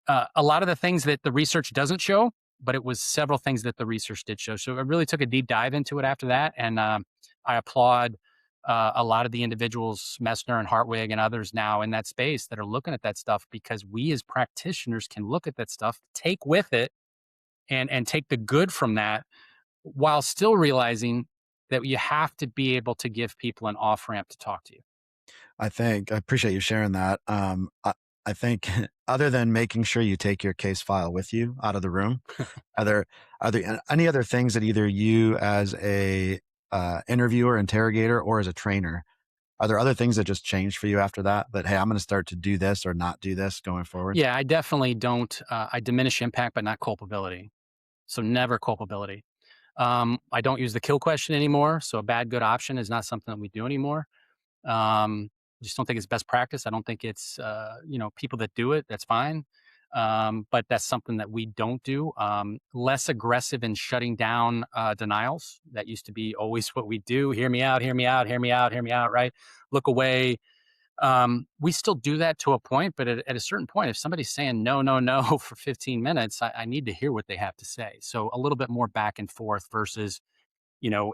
a lot of the things that the research doesn't show, but it was several things that the research did show. So I really took a deep dive into it after that, and I applaud a lot of the individuals, Messner and Hartwig and others now in that space that are looking at that stuff, because we as practitioners can look at that stuff, take with it, and take the good from that, while still realizing that you have to be able to give people an off ramp to talk to you. I appreciate you sharing that. I think other than making sure you take your case file with you out of the room, are there any other things that either you as a interviewer, interrogator, or as a trainer, are there other things that just changed for you after that? That, hey, I'm going to start to do this or not do this going forward. Yeah, I definitely don't. I diminish impact, but not culpability. So never culpability. I don't use the kill question anymore. So a bad, good option is not something that we do anymore. Just don't think it's best practice. I don't think it's, people that do it, that's fine. But that's something that we don't do. Less aggressive in shutting down denials. That used to be always what we do. Hear me out, hear me out, hear me out, hear me out, right? Look away. We still do that to a point, but at a certain point, if somebody's saying no, no, no for 15 minutes, I need to hear what they have to say. So a little bit more back and forth versus,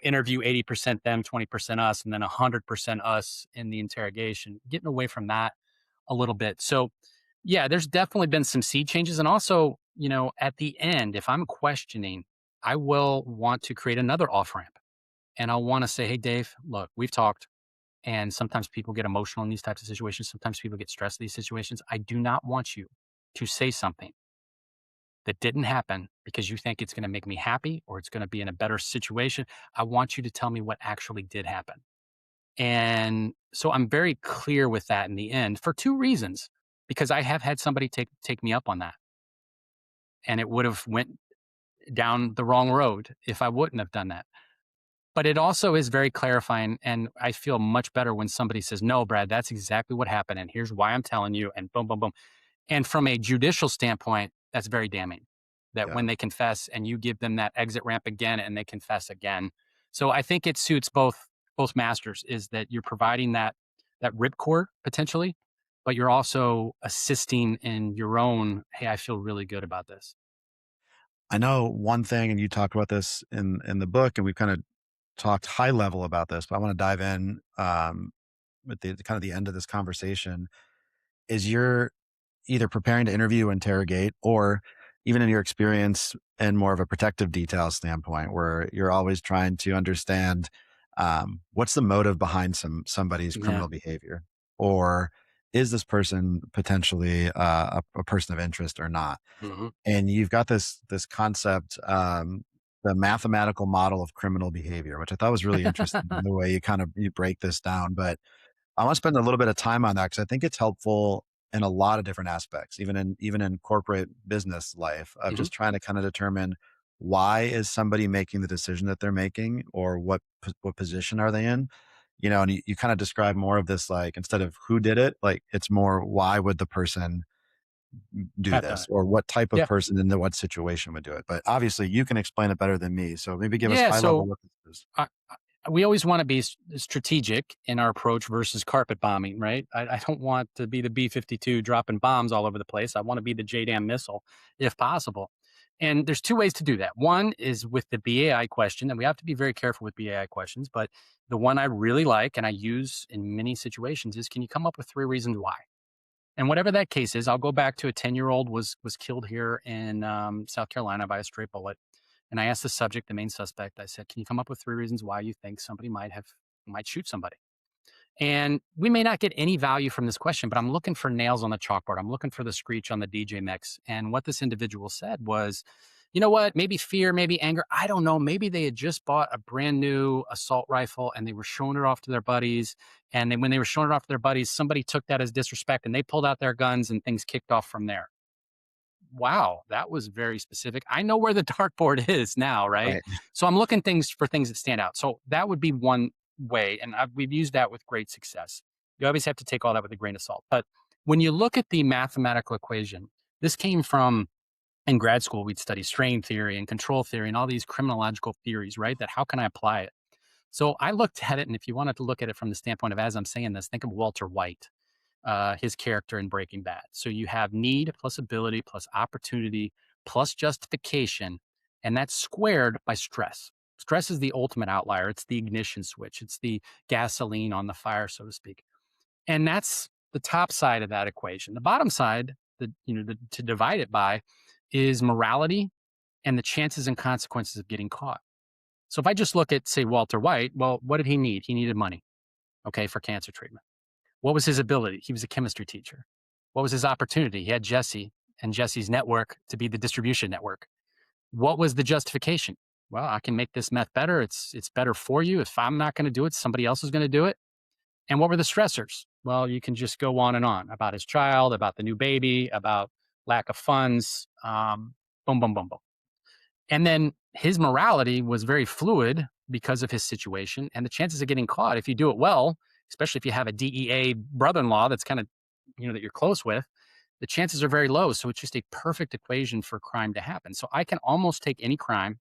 interview 80% them, 20% us, and then 100% us in the interrogation, getting away from that a little bit. So, yeah, there's definitely been some seed changes. And also, at the end, if I'm questioning, I will want to create another off ramp. And I'll want to say, hey, Dave, look, we've talked. And sometimes people get emotional in these types of situations. Sometimes people get stressed in these situations. I do not want you to say something that didn't happen because you think it's going to make me happy or it's going to be in a better situation. I want you to tell me what actually did happen. And so I'm very clear with that in the end for two reasons. Because I have had somebody take me up on that, and it would have went down the wrong road if I wouldn't have done that. But it also is very clarifying, and I feel much better when somebody says, "No, Brad, that's exactly what happened, and here's why I'm telling you," and boom, boom, boom. And from a judicial standpoint, that's very damning, that Yeah. when they confess and you give them that exit ramp again and they confess again. So I think it suits both masters, is that you're providing that ripcord potentially, but you're also assisting in your own, "Hey, I feel really good about this." I know one thing, and you talk about this in the book, and we've kind of talked high level about this, but I want to dive in at the kind of the end of this conversation. Is you're either preparing to interview, interrogate, or even in your experience in more of a protective detail standpoint, where you're always trying to understand what's the motive behind somebody's Yeah. criminal behavior, or is this person potentially a person of interest or not? Hmm. And you've got this concept, the mathematical model of criminal behavior, which I thought was really interesting in the way you break this down. But I want to spend a little bit of time on that because I think it's helpful in a lot of different aspects, even in corporate business life, of Hmm. just trying to kind of determine why is somebody making the decision that they're making, or what position are they in. And you kind of describe more of this, like, instead of who did it, like, it's more why would the person do Have done this, it. or what type of Yeah. person in the what situation would do it. But obviously you can explain it better than me, so maybe give us Yeah. high level So what this is. we always want to be strategic in our approach versus carpet bombing, right? I don't want to be the B-52 dropping bombs all over the place. I want to be the JDAM missile if possible. And there's two ways to do that. One is with the BAI question, and we have to be very careful with BAI questions, but the one I really like and I use in many situations is, can you come up with 3 reasons why? And whatever that case is, I'll go back to a 10-year-old was killed here in South Carolina by a stray bullet. And I asked the subject, the main suspect, I said, can you come up with 3 reasons why you think somebody might shoot somebody? And we may not get any value from this question, but I'm looking for nails on the chalkboard. I'm looking for the screech on the DJ mix. And what this individual said was, you know what? Maybe fear, maybe anger. I don't know. Maybe they had just bought a brand new assault rifle and they were showing it off to their buddies. And then when they were showing it off to their buddies, somebody took that as disrespect and they pulled out their guns and things kicked off from there. Wow, that was very specific. I know where the dartboard is now, right? Right. So I'm looking for things that stand out. So that would be one way, and we've used that with great success. You always have to take all that with a grain of salt. But when you look at the mathematical equation, this came from in grad school. We'd study strain theory and control theory and all these criminological theories, right? That how can I apply it? So I looked at it, and if you wanted to look at it from the standpoint of, as I'm saying this, think of Walter White, his character in Breaking Bad. So you have need plus ability plus opportunity plus justification, and that's squared by stress. Stress is the ultimate outlier. It's the ignition switch. It's the gasoline on the fire, so to speak. And that's the top side of that equation. The bottom side, to divide it by, is morality and the chances and consequences of getting caught. So if I just look at, say, Walter White, well, what did he need? He needed money, okay, for cancer treatment. What was his ability? He was a chemistry teacher. What was his opportunity? He had Jesse and Jesse's network to be the distribution network. What was the justification? Well, I can make this meth better. It's better for you. If I'm not going to do it, somebody else is going to do it. And what were the stressors? Well, you can just go on and on about his child, about the new baby, about lack of funds. Boom, boom, boom, boom. And then his morality was very fluid because of his situation. And the chances of getting caught, if you do it well, especially if you have a DEA brother in law that's kind of, that you're close with, the chances are very low. So it's just a perfect equation for crime to happen. So I can almost take any crime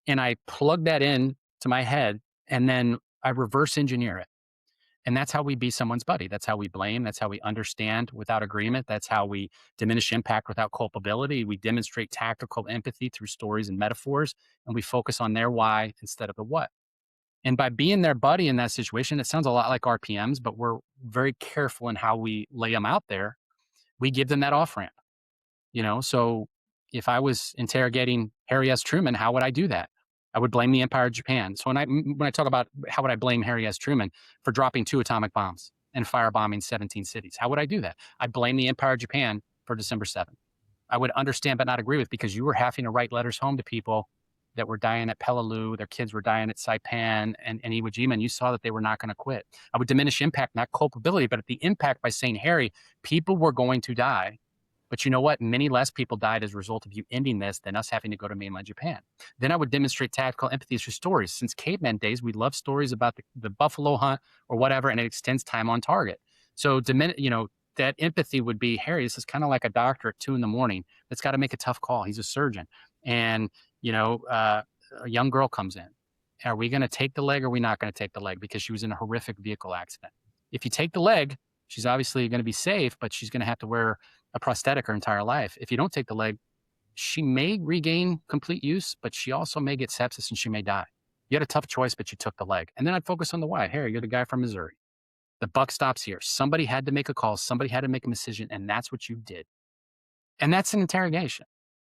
and I plug that in to my head and then I reverse engineer it. And that's how we be someone's buddy. That's how we blame. That's how we understand without agreement. That's how we diminish impact without culpability. We demonstrate tactical empathy through stories and metaphors, and we focus on their why instead of the what. And by being their buddy in that situation, it sounds a lot like RPMs, but we're very careful in how we lay them out there. We give them that off ramp. So if I was interrogating Harry S. Truman, how would I do that? I would blame the Empire of Japan. So when I talk about how would I blame Harry S. Truman for dropping 2 atomic bombs and firebombing 17 cities, how would I do that? I'd blame the Empire of Japan for December 7th. I would understand but not agree with, because you were having to write letters home to people that were dying at Peleliu, their kids were dying at Saipan and Iwo Jima, and you saw that they were not going to quit. I would diminish impact, not culpability, but at the impact by saying, Harry, people were going to die. But you know what? Many less people died as a result of you ending this than us having to go to mainland Japan. Then I would demonstrate tactical empathy through stories. Since caveman days, we love stories about the buffalo hunt or whatever, and it extends time on target. So, that empathy would be, Harry, this is kind of like a doctor at 2 a.m. that's got to make a tough call. He's a surgeon. And, a young girl comes in. Are we going to take the leg or are we not going to take the leg? Because she was in a horrific vehicle accident. If you take the leg, she's obviously going to be safe, but she's going to have to wear a prosthetic her entire life. If you don't take the leg, she may regain complete use, but she also may get sepsis and she may die. You had a tough choice, but you took the leg. And then I'd focus on the why. Harry, you're the guy from Missouri. The buck stops here. Somebody had to make a call. Somebody had to make a decision, and that's what you did. And that's an interrogation.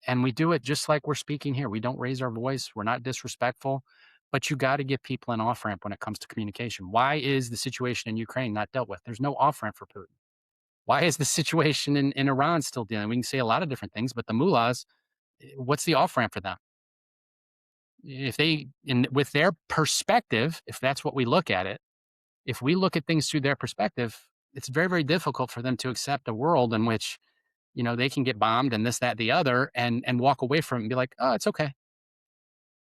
And we do it just like we're speaking here. We don't raise our voice. We're not disrespectful, but you got to give people an off ramp when it comes to communication. Why is the situation in Ukraine not dealt with? There's no off ramp for Putin. Why is the situation in Iran still dealing? We can say a lot of different things, but the mullahs, what's the off ramp for them? If with their perspective, if that's what we look at it, if we look at things through their perspective, it's very, very difficult for them to accept a world in which, they can get bombed and this, that, the other, and walk away from it and be like, oh, it's okay.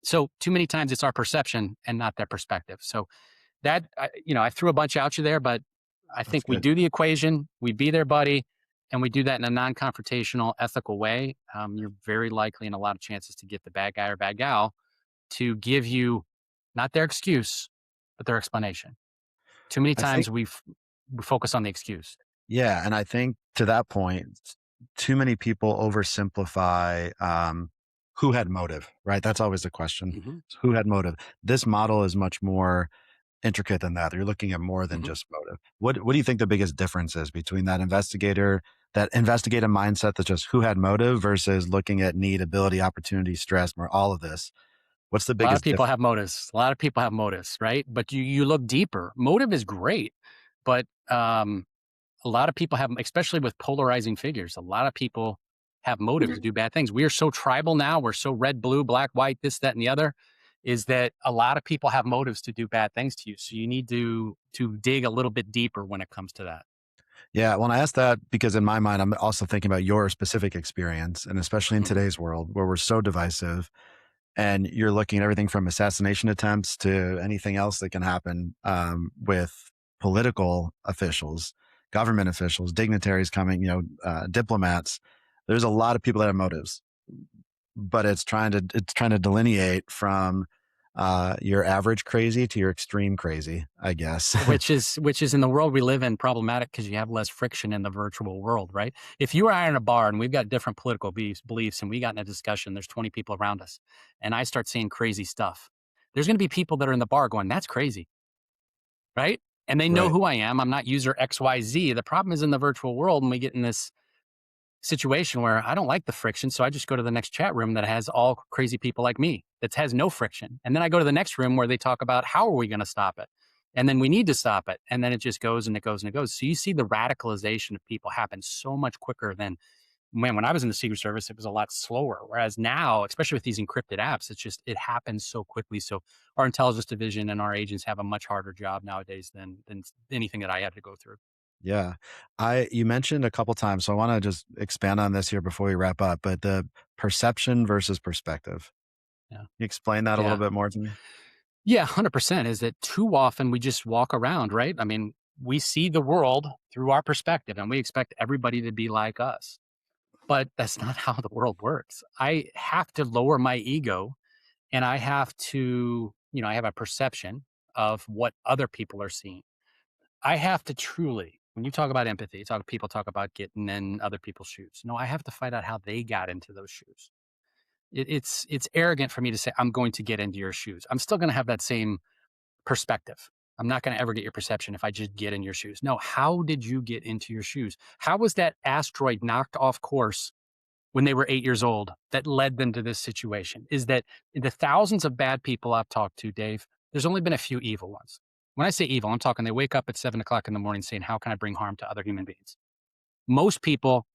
So too many times it's our perception and not their perspective. So I threw a bunch out you there, but I That's think we good. do the equation, we be their buddy, and we do that in a non-confrontational, ethical way. You're very likely in a lot of chances to get the bad guy or bad gal to give you not their excuse, but their explanation. Too many I think times we focus on the excuse. Yeah, and I think to that point, too many people oversimplify, who had motive, right? That's always the question. Hmm. Who had motive? This model is much more intricate than that. You're looking at more than Hmm. just motive. What do you think the biggest difference is between that investigative mindset that's just who had motive versus looking at need, ability, opportunity, stress, or all of this? What's the A lot of biggest people difference? have motives. A lot of people have motives, right? But you look deeper. Motive is great, but a lot of people have, especially with polarizing figures, a lot of people have motive to do bad things. We are so tribal now. We're so red, blue, black, white, this, that, and the other. Is that a lot of people have motives to do bad things to you? So you need to dig a little bit deeper when it comes to that. Yeah, when I ask that, because in my mind, I'm also thinking about your specific experience, and especially in Mhm. today's world where we're so divisive, and you're looking at everything from assassination attempts to anything else that can happen with political officials, government officials, dignitaries coming, diplomats. There's a lot of people that have motives, but it's trying to delineate from your average crazy to your extreme crazy, I guess. Which is in the world we live in problematic because you have less friction in the virtual world, right? If you or I are in a bar and we've got different political beliefs and we got in a discussion, there's 20 people around us, and I start saying crazy stuff. There's going to be people that are in the bar going, "That's crazy," right? And they know Right. who I am. I'm not user XYZ. The problem is in the virtual world, and we get in this situation where I don't like the friction. So I just go to the next chat room that has all crazy people like me that has no friction. And then I go to the next room where they talk about how are we going to stop it? And then we need to stop it. And then it just goes and it goes and it goes. So you see the radicalization of people happen so much quicker than when I was in the Secret Service, it was a lot slower. Whereas now, especially with these encrypted apps, it happens so quickly. So our intelligence division and our agents have a much harder job nowadays than anything that I had to go through. Yeah. You mentioned a couple times, so I want to just expand on this here before we wrap up, but the perception versus perspective. Yeah. Can you explain that a little Yeah. bit more to me? Yeah, 100% is that too often we just walk around, right? I mean, we see the world through our perspective and we expect everybody to be like us. But that's not how the world works. I have to lower my ego and I have to, I have a perception of what other people are seeing. I have to truly, when you talk about empathy, people talk about getting in other people's shoes. No, I have to find out how they got into those shoes. It's arrogant for me to say I'm going to get into your shoes. I'm still going to have that same perspective. I'm not going to ever get your perception if I just get in your shoes. No, how did you get into your shoes? How was that asteroid knocked off course when they were 8 years old that led them to this situation? Is that the thousands of bad people I've talked to, Dave, there's only been a few evil ones. When I say evil, I'm talking they wake up at 7 o'clock in the morning saying, how can I bring harm to other human beings? Most people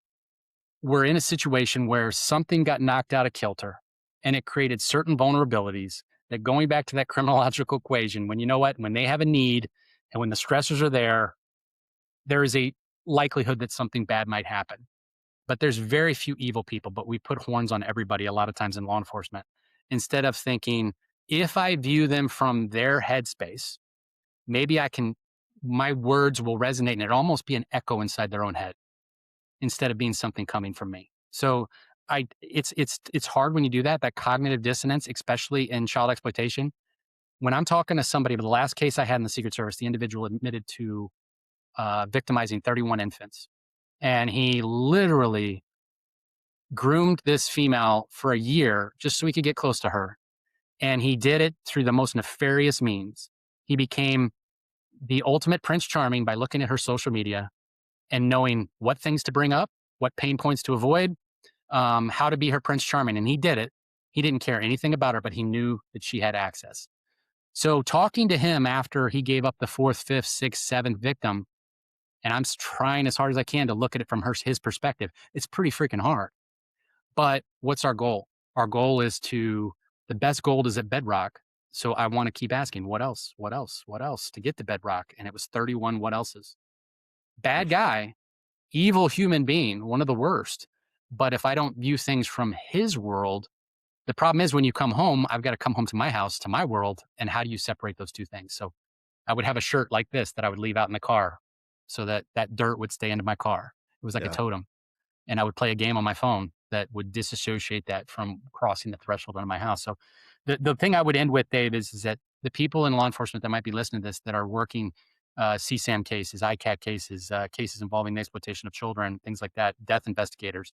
were in a situation where something got knocked out of kilter and it created certain vulnerabilities that going back to that criminological equation, when you know what, when they have a need and when the stressors are there, there is a likelihood that something bad might happen. But there's very few evil people, but we put horns on everybody a lot of times in law enforcement instead of thinking, if I view them from their headspace, maybe my words will resonate and it almost be an echo inside their own head instead of being something coming from me. So it's hard when you do that cognitive dissonance, especially in child exploitation. When I'm talking to somebody, the last case I had in the Secret Service, the individual admitted to victimizing 31 infants, and he literally groomed this female for a year just so he could get close to her. And he did it through the most nefarious means. He became the ultimate Prince Charming by looking at her social media and knowing what things to bring up, what pain points to avoid, how to be her Prince Charming. And he did it. He didn't care anything about her, but he knew that she had access. So talking to him after he gave up the fourth, fifth, sixth, seventh victim, and I'm trying as hard as I can to look at it from his perspective, it's pretty freaking hard. But what's our goal? Our goal is the best gold is at bedrock. So I want to keep asking, what else? What else? What else to get to bedrock? And it was 31 what else's. bad guy, evil human being, one of the worst. But if I don't view things from his world, the problem is when you come home, I've got to come home to my house, to my world. And how do you separate those two things? So I would have a shirt like this that I would leave out in the car so that that dirt would stay into my car. It was like a Yeah. totem. And I would play a game on my phone that would disassociate that from crossing the threshold into my house. So the thing I would end with, Dave, is that the people in law enforcement that might be listening to this that are working CSAM cases, ICAT cases, cases involving the exploitation of children, things like that, death investigators,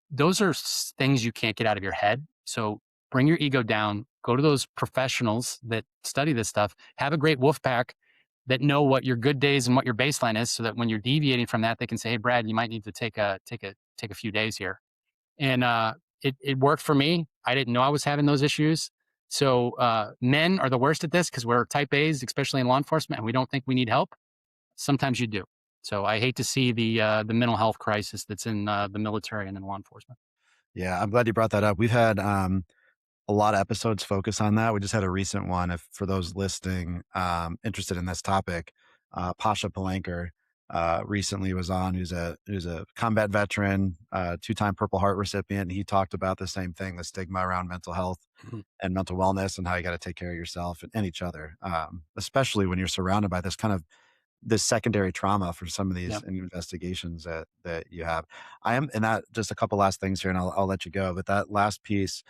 those are things you can't get out of your head. So bring your ego down, go to those professionals that study this stuff, have a great wolf pack that know what your good days and what your baseline is, so that when you're deviating from that, they can say, "Hey, Brad, you might need to take a few days here." And it worked for me. I didn't know I was having those issues. So men are the worst at this because we're type A's, especially in law enforcement, and we don't think we need help. Sometimes you do. So I hate to see the mental health crisis that's in the military and in law enforcement. Yeah, I'm glad you brought that up. We've had a lot of episodes focus on that. We just had a recent one. If for those listening interested in this topic, Pasha Palanker recently was on. Who's a combat veteran, 2-time Purple Heart recipient. He talked about the same thing: the stigma around mental health Mhm. and mental wellness, and how you got to take care of yourself and each other, especially when you're surrounded by this secondary trauma for some of these Yeah. investigations that you have. I am, and that just a couple last things here, and I'll let you go. But that last piece,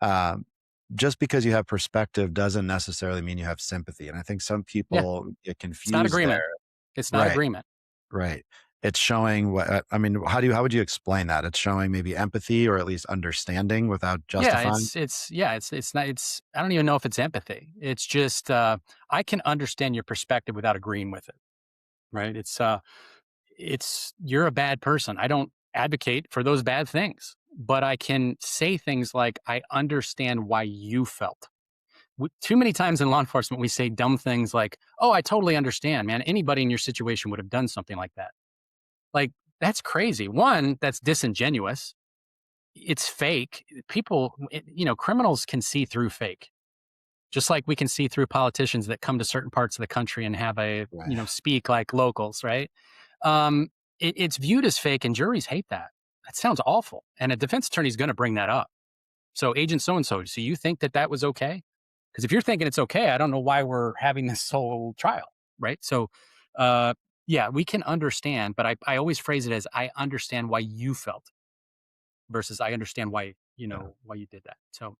um, just because you have perspective doesn't necessarily mean you have sympathy. And I think some Yeah. people get It's not confused agreement. there. It's not Right. agreement. Right. It's showing what, I mean, how would you explain that? It's showing maybe empathy or at least understanding without Yeah, justifying. it's not I don't even know if it's empathy. It's just I can understand your perspective without agreeing with it. Right? It's you're a bad person. I don't advocate for those bad things, but I can say things like I understand why you felt. Too many times in law enforcement we say dumb things like, "Oh, I totally understand, man. Anybody in your situation would have done something like that." Like that's crazy. One, that's disingenuous. It's fake. Criminals can see through fake. Just like we can see through politicians that come to certain parts of the country and have Right. speak like locals, right? Um, it's viewed as fake, and juries hate that. That sounds awful. And a defense attorney is going to bring that up. So, agent so and so, so you think that that was okay? Because if you're thinking it's okay, I don't know why we're having this whole trial, right? So, uh, yeah, we can understand, but I always phrase it as I understand why you felt versus I understand Yeah. why you did that. So,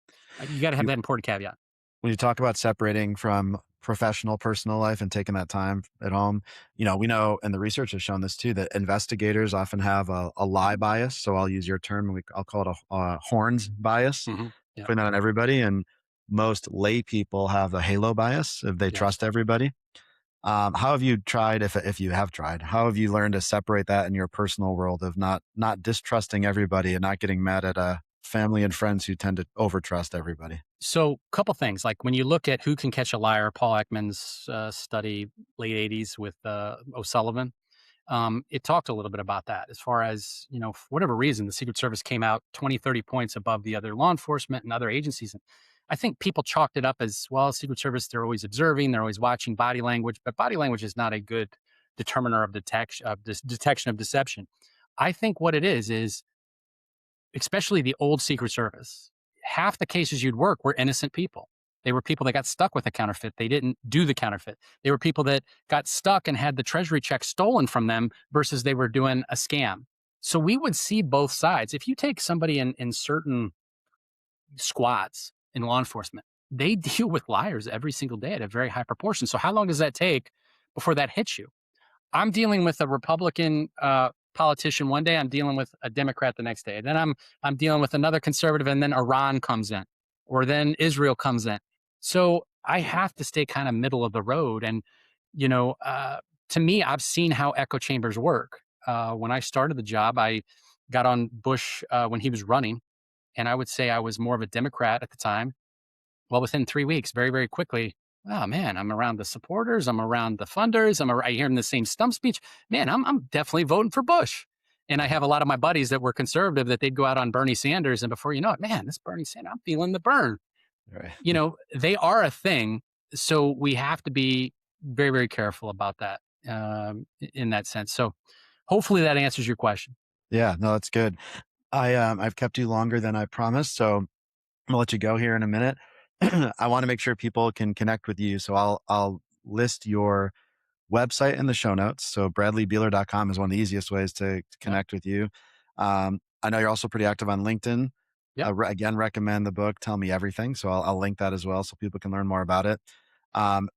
you got to have that important caveat. When you talk about separating from professional personal life and taking that time at home, we know, and the research has shown this too, that investigators often have a lie bias. So I'll use your term, I'll call it a horns bias, Hmm. Yeah. putting that on everybody. And most lay people have the halo bias if they Yes. trust everybody. How have you tried, if you have tried, how have you learned to separate that in your personal world of not distrusting everybody and not getting mad at family and friends who tend to overtrust everybody? So, couple things like when you look at Who Can Catch a Liar, Paul Ekman's study, late '80s with O'Sullivan, it talked a little bit about that. As far as for whatever reason, the Secret Service came out 20, 30 points above the other law enforcement and other agencies. And I think people chalked it up as well. Secret Service, they're always observing, they're always watching body language, but body language is not a good determiner of detection of deception. I think what it is especially the old Secret Service, half the cases you'd work were innocent people. They were people that got stuck with a counterfeit. They didn't do the counterfeit. They were people that got stuck and had the treasury check stolen from them versus they were doing a scam. So we would see both sides. If you take somebody in certain squads in law enforcement, they deal with liars every single day at a very high proportion. So how long does that take before that hits you? I'm dealing with a Republican politician one day. I'm dealing with a Democrat the next day. Then I'm dealing with another conservative, and then Iran comes in, or then Israel comes in. So I have to stay kind of middle of the road. And you know, uh, to me, I've seen how echo chambers work. When I started the job, I got on Bush when he was running, and I would say I was more of a Democrat at the time. Well, within 3 weeks, very, very quickly, oh man, I'm around the supporters, I'm around the funders, I hear them the same stump speech. Man, I'm definitely voting for Bush. And I have a lot of my buddies that were conservative that they'd go out on Bernie Sanders, and before you know it, man, this Bernie Sanders, I'm feeling the burn. Right. They are a thing, so we have to be very, very careful about that. in that sense. So hopefully that answers your question. Yeah, no, that's good. I've kept you longer than I promised, so I'm gonna let you go here in a minute. I want to make sure people can connect with you, so I'll list your website in the show notes. So bradleybeeler.com is one of the easiest ways to Yeah. connect with you. I know you're also pretty active on LinkedIn. Yep. Again, recommend the book, Tell Me Everything. So I'll link that as well so people can learn more about it. I'm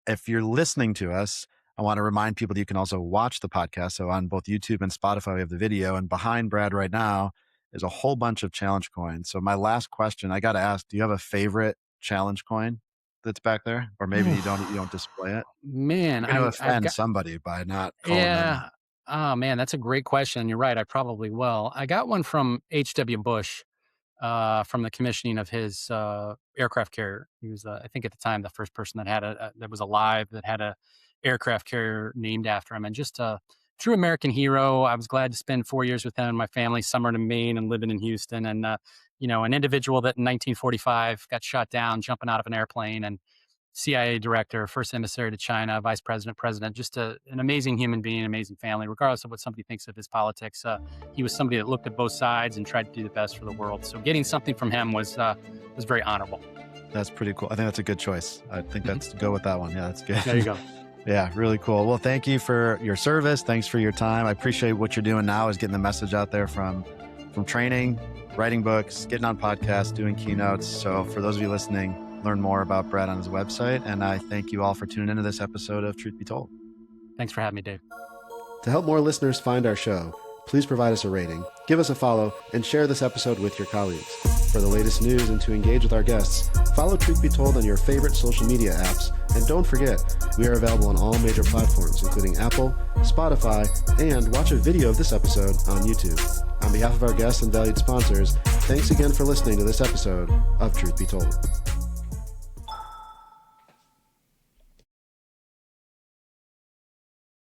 If you're listening to us, I want to remind people that you can also watch the podcast. So on both YouTube and Spotify, we have the video. And behind Brad right now is a whole bunch of challenge coins. So my last question, I got to ask, do you have a favorite challenge coin that's back there? Or maybe you don't display it? Man, You're going to I've offend got somebody by not calling them out. yeah. Oh man, that's a great question. You're right. I probably will. I got one from H.W. Bush from the commissioning of his aircraft carrier. He was, I think, at the time, the first person that had that was alive that had a aircraft carrier named after him, and just a true American hero. I was glad to spend 4 years with him and my family, summer in Maine and living in Houston, and an individual that in 1945 got shot down jumping out of an airplane, and CIA director, first emissary to China, vice president, president, just an amazing human being, amazing family, regardless of what somebody thinks of his politics. He was somebody that looked at both sides and tried to do the best for the world. So getting something from him was very honorable. That's pretty cool. I think that's a good choice. I think that's go with that one. Yeah, that's good. There you go. Yeah, really cool. Well, thank you for your service. Thanks for your time. I appreciate what you're doing now is getting the message out there from training, writing books, getting on podcasts, doing keynotes. So for those of you listening, learn more about Brad on his website. And I thank you all for tuning into this episode of Truth Be Told. Thanks for having me, Dave. To help more listeners find our show, please provide us a rating, give us a follow, and share this episode with your colleagues. For the latest news and to engage with our guests, follow Truth Be Told on your favorite social media apps. And don't forget, we are available on all major platforms, including Apple, Spotify, and watch a video of this episode on YouTube. On behalf of our guests and valued sponsors, thanks again for listening to this episode of Truth Be Told.